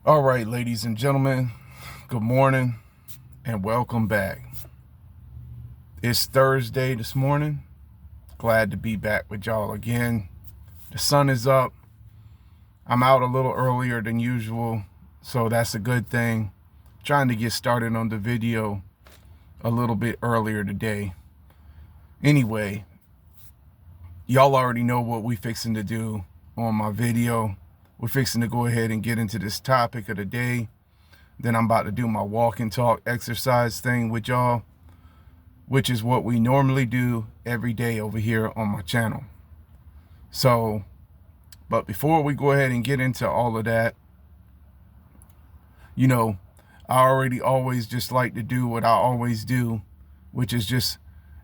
All right, ladies and gentlemen, good morning and welcome back. It's Thursday this morning. Glad to be back with y'all again. The sun is up. I'm out a little earlier than usual, so that's a good thing. Trying to get started on the video a little bit earlier today. Anyway, y'all already know what we fixing to do on my video. We're fixing to go ahead and get into this topic of the day. Then I'm about to do my walk and talk exercise thing with y'all, which is what we normally do every day over here on my channel. So, but before we go ahead and get into all of that, I already always just like to do what I always do, which is just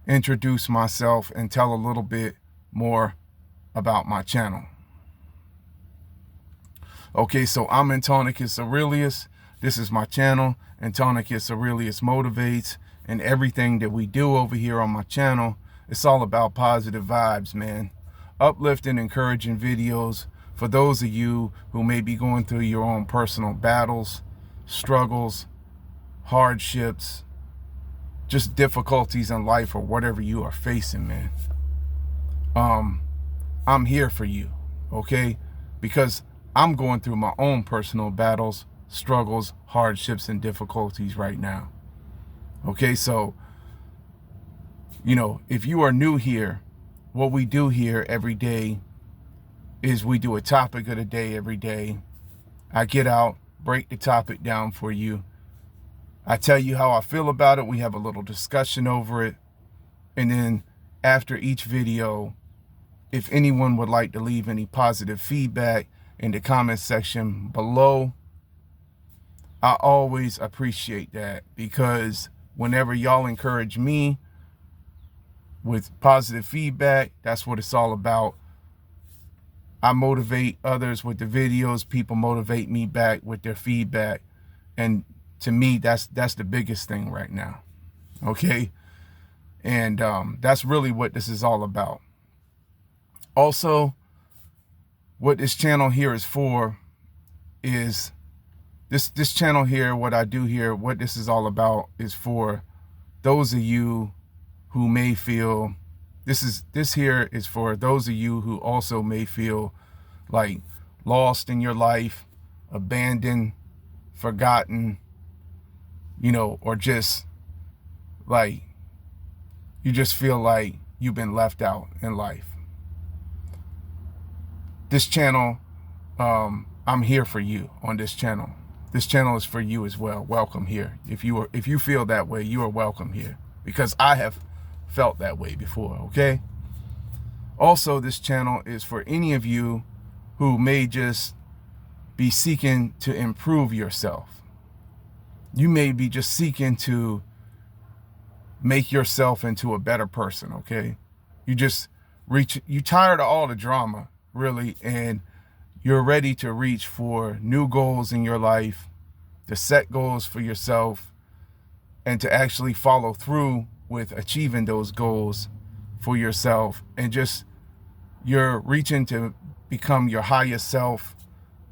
introduce myself and tell a little bit more about my channel. Okay, so I'm Antonikus Aurelius. This is my channel, Antonikus Aurelius Motivates, and everything that we do over here on my channel, it's all about positive vibes, man. Uplifting, encouraging videos for those of you who may be going through your own personal battles, struggles, hardships, just difficulties in life or whatever you are facing, man. I'm here for you, okay? Because I'm going through my own personal battles, struggles, hardships, and difficulties right now. Okay, so, if you are new here, what we do here every day is we do a topic of the day every day. I get out, break the topic down for you. I tell you how I feel about it. We have a little discussion over it. And then after each video, if anyone would like to leave any positive feedback in the comment section below, I always appreciate that, because whenever y'all encourage me with positive feedback, that's what it's all about. I motivate others with the videos. People motivate me back with their feedback. And to me, that's the biggest thing right now. Okay. And that's really what this is all about. Also, what this channel here is for is this channel here, what I do here, what this is all about is for those of you who may feel, this here is for those of you who also may feel like lost in your life, abandoned, forgotten, or just like, you just feel like you've been left out in life. This channel, I'm here for you on this channel. This channel is for you as well. Welcome here. If you feel that way, you are welcome here, because I have felt that way before, okay? Also, this channel is for any of you who may just be seeking to improve yourself. You may be just seeking to make yourself into a better person, okay? You tired of all the drama, really, and you're ready to reach for new goals in your life, to set goals for yourself, and to actually follow through with achieving those goals for yourself. And just, you're reaching to become your highest self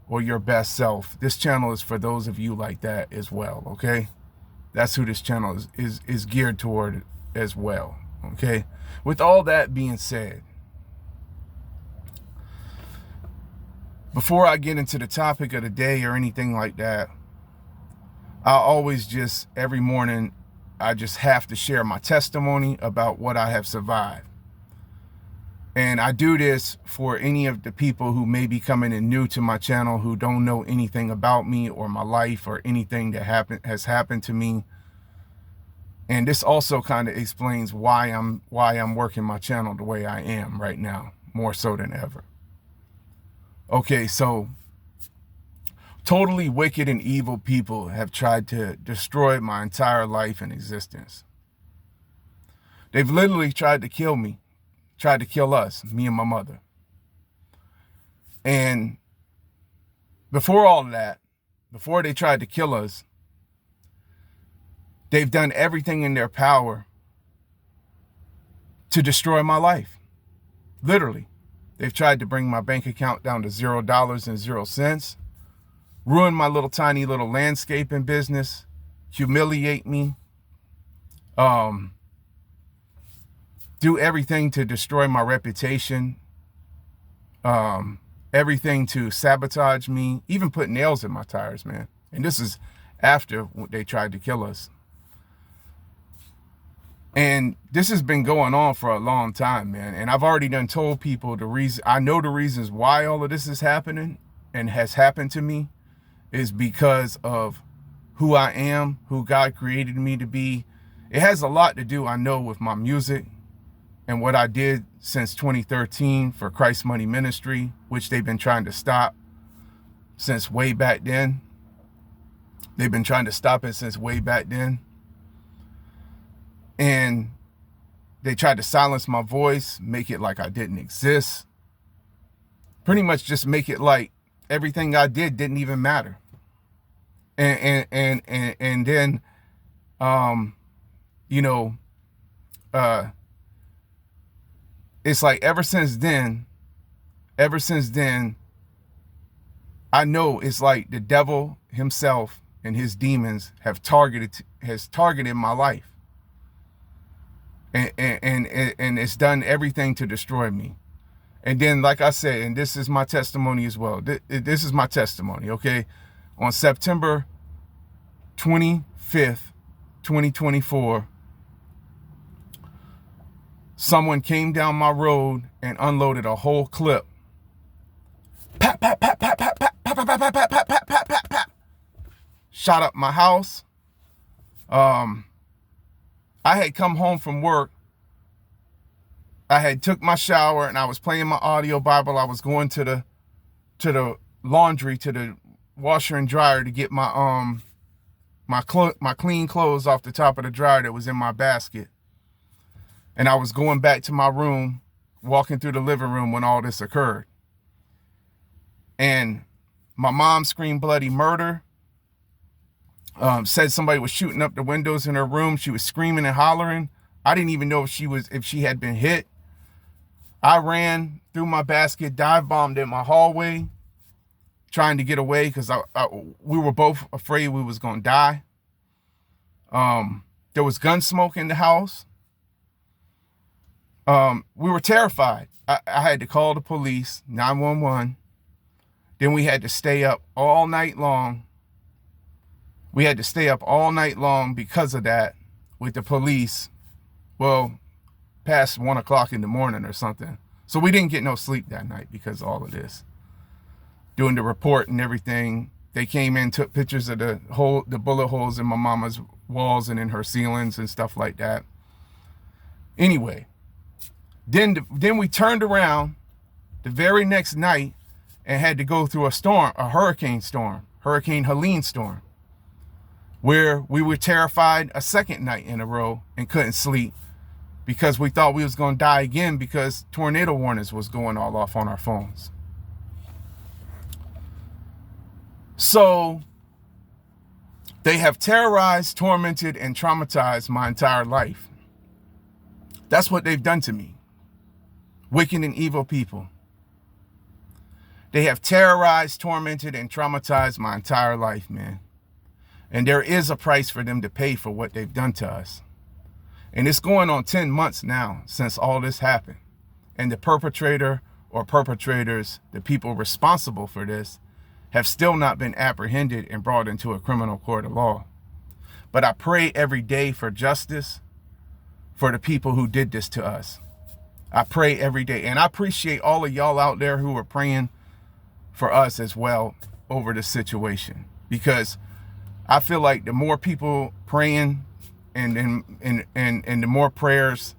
or your best self. This channel is for those of you like that as well, okay? That's who this channel is geared toward as well, okay? With all that being said, before I get into the topic of the day or anything like that, I always just, every morning, I just have to share my testimony about what I have survived. And I do this for any of the people who may be coming in new to my channel, who don't know anything about me or my life or anything that has happened to me. And this also kind of explains why I'm working my channel the way I am right now, more so than ever. Okay, so totally wicked and evil people have tried to destroy my entire life and existence. They've literally tried to kill me, tried to kill us, me and my mother. And before all of that, before they tried to kill us, they've done everything in their power to destroy my life. Literally. They've tried to bring my bank account down to $0 and 0 cents. ruin my little tiny little landscaping business, humiliate me, do everything to destroy my reputation, everything to sabotage me, even put nails in my tires, man. And this is after they tried to kill us. And this has been going on for a long time, man. And I've already done told people the reason, I know the reasons why all of this is happening and has happened to me is because of who I am, who God created me to be. It has a lot to do, I know, with my music and what I did since 2013 for Christ Money Ministry, which they've been trying to stop since way back then. They've been trying to stop it since way back then. And they tried to silence my voice, make it like I didn't exist. Pretty much just make it like everything I did didn't even matter. And then, you know, it's like ever since then, I know it's like the devil himself and his demons has targeted my life. And it's done everything to destroy me. And then, like I said, and this is my testimony as well. This is my testimony, okay? On September 25th, 2024, someone came down my road and unloaded a whole clip. Pap, pap, pap, pap, pap, pap, pap, pap, pap, pap, pap, pap, pap, pap, pap. Shot up my house. I had come home from work. I had took my shower and I was playing my audio Bible. I was going to the laundry, to the washer and dryer to get my my clean clothes off the top of the dryer that was in my basket. And I was going back to my room, walking through the living room when all this occurred. And my mom screamed bloody murder. Said somebody was shooting up the windows in her room. She was screaming and hollering. I didn't even know if she had been hit. I ran through my basket, dive bombed in my hallway, trying to get away because we were both afraid we was gonna die. There was gun smoke in the house. We were terrified. I had to call the police, 911. Then we had to stay up all night long. We had to stay up all night long because of that with the police. Well, past 1 o'clock in the morning or something. So we didn't get no sleep that night because of all of this. Doing the report and everything. They came in, took pictures of the bullet holes in my mama's walls and in her ceilings and stuff like that. Anyway, then we turned around the very next night and had to go through a hurricane storm, Hurricane Helene storm, where we were terrified a second night in a row and couldn't sleep because we thought we was going to die again because tornado warnings was going all off on our phones. So they have terrorized, tormented, and traumatized my entire life. That's what they've done to me. Wicked and evil people. They have terrorized, tormented, and traumatized my entire life, man. And there is a price for them to pay for what they've done to us. And it's going on 10 months now since all this happened. And the perpetrator or perpetrators, the people responsible for this, have still not been apprehended and brought into a criminal court of law. But I pray every day for justice for the people who did this to us. I pray every day. And I appreciate all of y'all out there who are praying for us as well over the situation. Because I feel like the more people praying and the more prayers,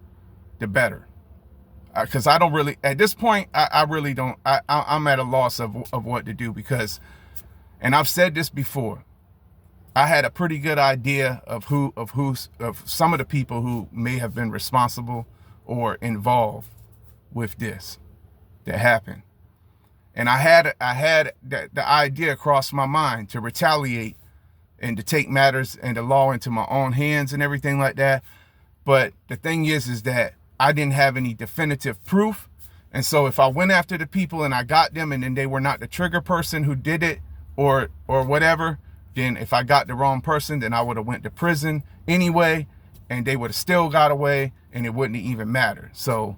the better. Because I don't really, at this point, I really don't, I'm at a loss of what to do because, and I've said this before, I had a pretty good idea of some of the people who may have been responsible or involved with this that happened. And I had the idea cross my mind to retaliate and to take matters and the law into my own hands and everything like that. But the thing is that I didn't have any definitive proof. And so if I went after the people and I got them and then they were not the trigger person who did it, or whatever, then if I got the wrong person, then I would have went to prison anyway, and they would have still got away, and it wouldn't even matter. So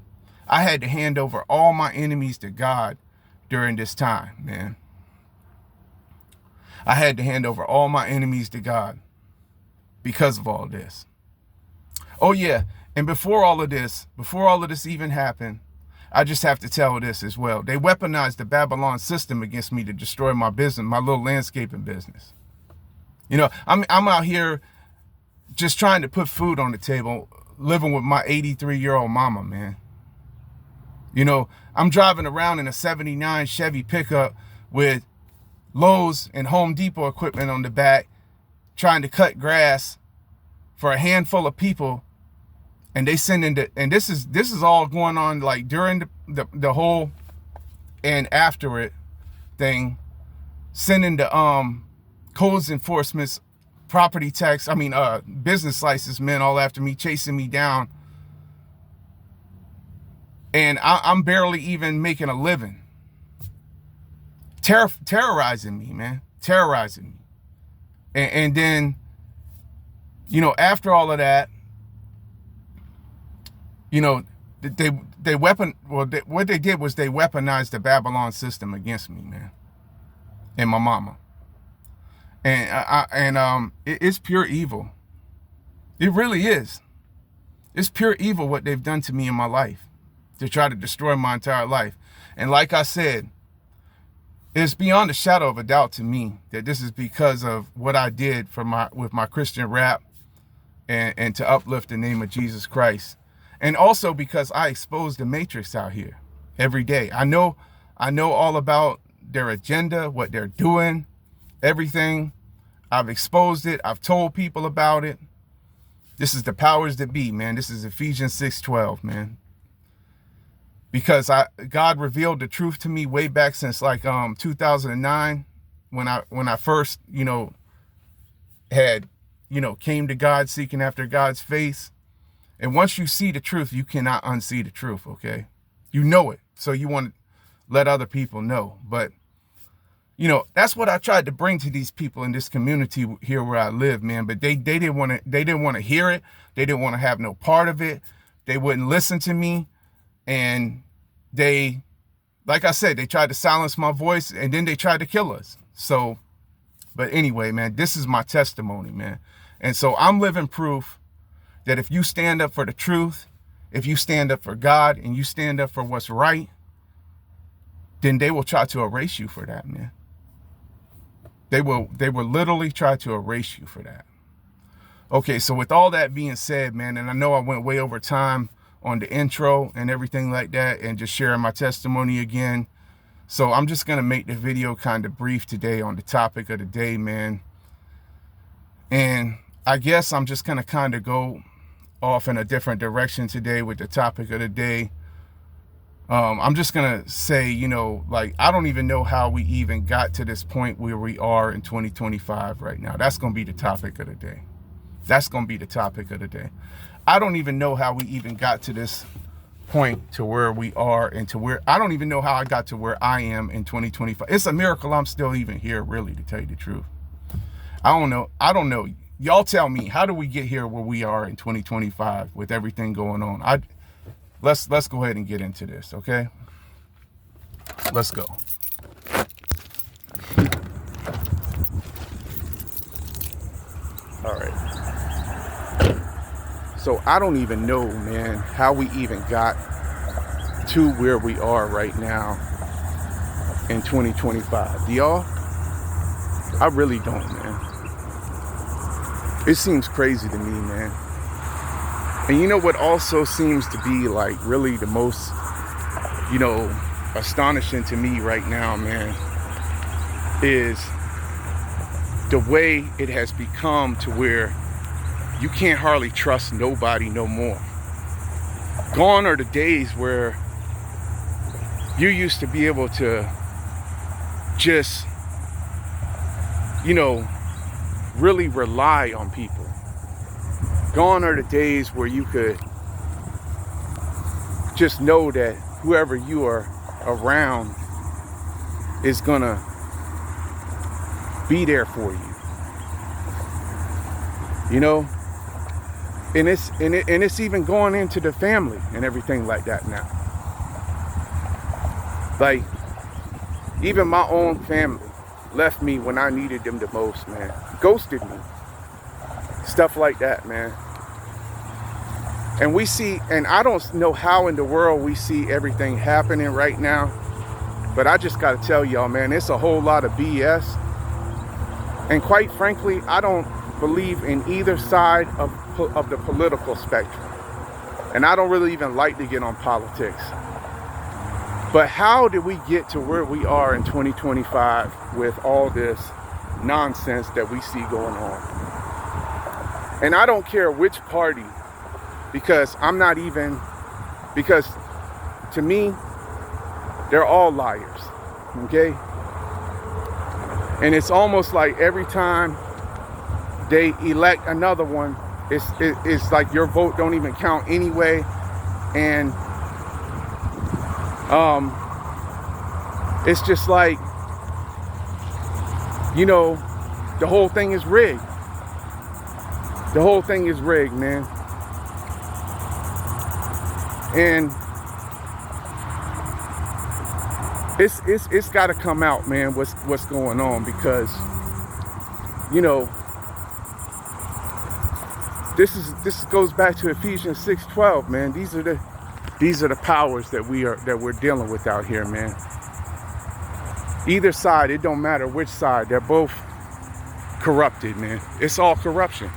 I had to hand over all my enemies to God during this time, man. I had to hand over all my enemies to God because of all this. Oh yeah, and before all of this even happened, I just have to tell this as well. They weaponized the Babylon system against me to destroy my business, my little landscaping business. You know, I'm out here just trying to put food on the table, living with my 83-year-old mama, man. You know, I'm driving around in a 79 Chevy pickup with Lowe's and Home Depot equipment on the back, trying to cut grass for a handful of people, and they send in and this is all going on like during the whole and after it thing, sending the codes enforcements, property tax, business license men all after me, chasing me down, and I'm barely even making a living. Terrorizing me, man, terrorizing me. And then, you know, after all of that, you know, what they did was they weaponized the Babylon system against me, man, and my mama. And it's pure evil. It really is. It's pure evil what they've done to me in my life, to try to destroy my entire life. And like I said, it's beyond a shadow of a doubt to me that this is because of what I did with my Christian rap and to uplift the name of Jesus Christ. And also because I expose the matrix out here every day. I know all about their agenda, what they're doing, everything. I've exposed it. I've told people about it. This is the powers that be, man. This is Ephesians 6:12, man. Because God revealed the truth to me way back since like 2009 when I first, you know, had, you know, came to God seeking after God's face. And once you see the truth, you cannot unsee the truth, okay? You know it, so you want to let other people know. But, you know, that's what I tried to bring to these people in this community here where I live, man. But they didn't want to hear it. They didn't want to have no part of it. They wouldn't listen to me. And they, like I said, they tried to silence my voice, and then they tried to kill us. So, but anyway, man, this is my testimony, man. And so I'm living proof that if you stand up for the truth, if you stand up for God, and you stand up for what's right, then they will try to erase you for that, man. They will literally try to erase you for that. Okay, so with all that being said, man, and I know I went way over time on the intro and everything like that, and just sharing my testimony again. So I'm just going to make the video kind of brief today on the topic of the day, man. And I guess I'm just going to kind of go off in a different direction today with the topic of the day. I'm just going to say, you know, like, I don't even know how we even got to this point where we are in 2025 right now. That's going to be the topic of the day. That's going to be the topic of the day. I don't even know how we even got to this point to where we are, and to where I don't even know how I got to where I am in 2025. It's a miracle I'm still even here, really, to tell you the truth. I don't know. Y'all tell me, how do we get here where we are in 2025 with everything going on? Let's go ahead and get into this, okay? Let's go. All right. So I don't even know, man, how we even got to where we are right now in 2025. Do y'all? I really don't, man. It seems crazy to me, man. And you know what also seems to be like really the most, you know, astonishing to me right now, man, is the way it has become to where you can't hardly trust nobody no more. Gone are the days where you used to be able to just, you know, really rely on people. Gone are the days where you could just know that whoever you are around is gonna be there for you. You know, and it's even going into the family and everything like that now. Like, even my own family left me when I needed them the most, man. Ghosted me. Stuff like that, man. And we see, and I don't know how in the world we see everything happening right now, but I just gotta tell y'all, man, it's a whole lot of BS. And quite frankly, I don't believe in either side of the political spectrum. And I don't really even like to get on politics. But how did we get to where we are in 2025 with all this nonsense that we see going on? And I don't care which party, because because to me, they're all liars, okay? And it's almost like every time they elect another one, it's like your vote don't even count anyway. And it's just like, you know, the whole thing is rigged. The whole thing is rigged, man. And it's got to come out, man, what's going on, because, you know, this goes back to Ephesians 6:12, man. These are the powers that we're dealing with out here, man. Either side, it don't matter which side, they're both corrupted, man. It's all corruption.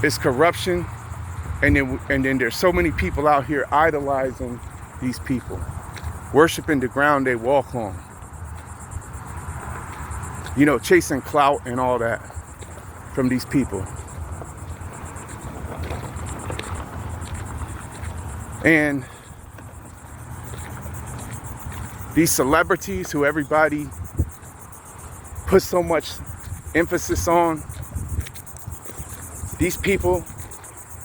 It's corruption, and then there's so many people out here idolizing these people, worshiping the ground they walk on. You know, chasing clout and all that from these people. And these celebrities who everybody puts so much emphasis on, these people,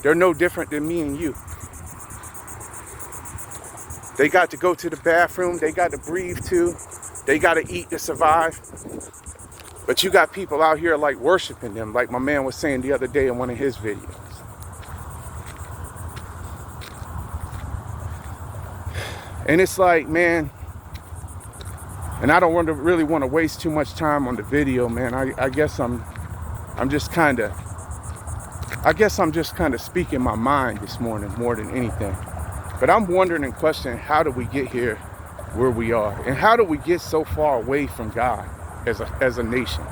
they're no different than me and you. They got to go to the bathroom, they got to breathe too, they got to eat to survive. But you got people out here like worshiping them, like my man was saying the other day in one of his videos. And it's like, man, and I don't really want to waste too much time on the video, man. I guess I'm just kind of speaking my mind this morning more than anything. But I'm wondering and questioning, how do we get here where we are? And how do we get so far away from God as a nation?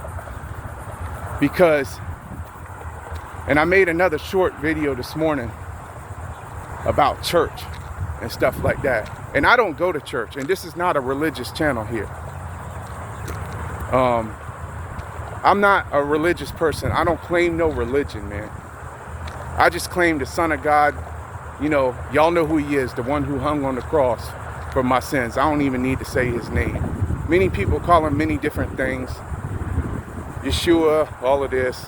Because, and I made another short video this morning about church and stuff like that. And I don't go to church, and this is not a religious channel here. I'm not a religious person. I don't claim no religion, man. I just claim the Son of God. You know, y'all know who he is, the one who hung on the cross for my sins. I don't even need to say his name. Many people call him many different things. Yeshua, all of this.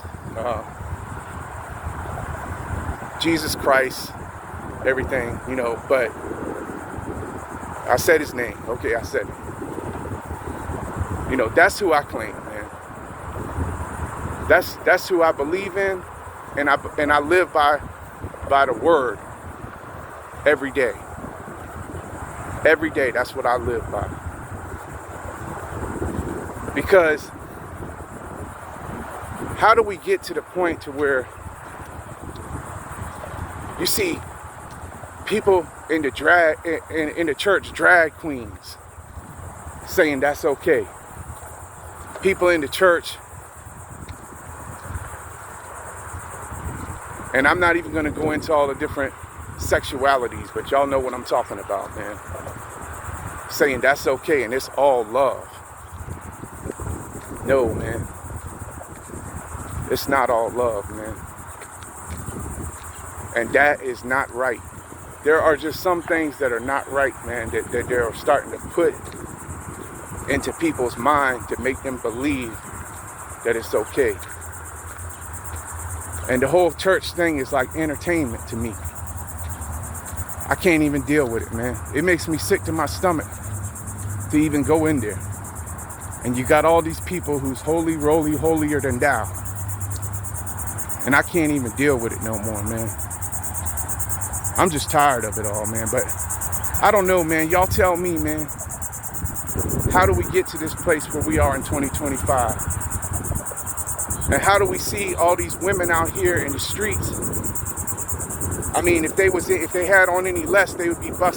Jesus Christ, everything, you know, but I said his name. Okay, I said it. You know, that's who I claim, man. That's who I believe in, and I live by the word every day. Every day, that's what I live by. Because how do we get to the point to where you see people in the church, drag queens, saying that's okay. People in the church, and I'm not even going to go into all the different sexualities, but y'all know what I'm talking about, man. Saying that's okay and it's all love. No, man. It's not all love, man. And that is not right. There are just some things that are not right, man, that they're starting to put into people's mind to make them believe that it's okay. And the whole church thing is like entertainment to me. I can't even deal with it, man. It makes me sick to my stomach to even go in there. And you got all these people who's holy, roly, holier than thou. And I can't even deal with it no more, man. I'm just tired of it all, man. But I don't know, man. Y'all tell me, man. How do we get to this place where we are in 2025? And how do we see all these women out here in the streets? I mean, if they had on any less, they would be buck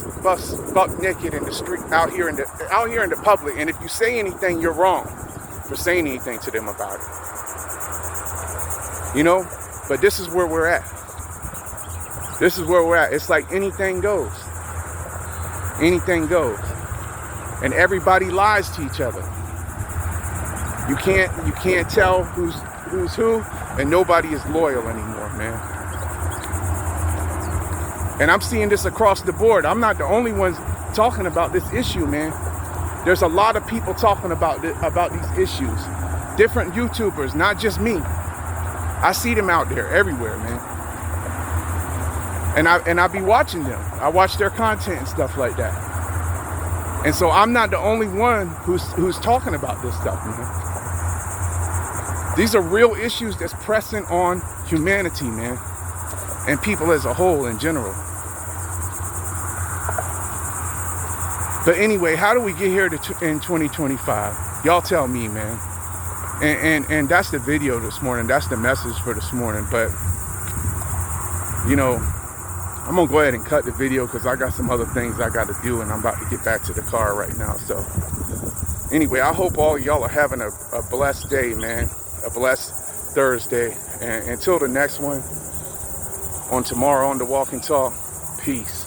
naked in the street out here in the public. And if you say anything, you're wrong for saying anything to them about it. You know, but this is where we're at. This is where we're at. It's like anything goes. Anything goes. And everybody lies to each other. You can't tell who's who, and nobody is loyal anymore, man. And I'm seeing this across the board. I'm not the only one talking about this issue, man. There's a lot of people talking about these issues. Different YouTubers, not just me. I see them out there everywhere, man. And I be watching them. I watch their content and stuff like that. And so I'm not the only one who's talking about this stuff, man. These are real issues that's pressing on humanity, man. And people as a whole in general. But anyway, how do we get here in 2025? Y'all tell me, man. And that's the video this morning. That's the message for this morning. But, you know, I'm going to go ahead and cut the video because I got some other things I got to do. And I'm about to get back to the car right now. So, anyway, I hope all y'all are having a blessed day, man. A blessed Thursday. And until the next one, on tomorrow on The Walk and Talk, peace.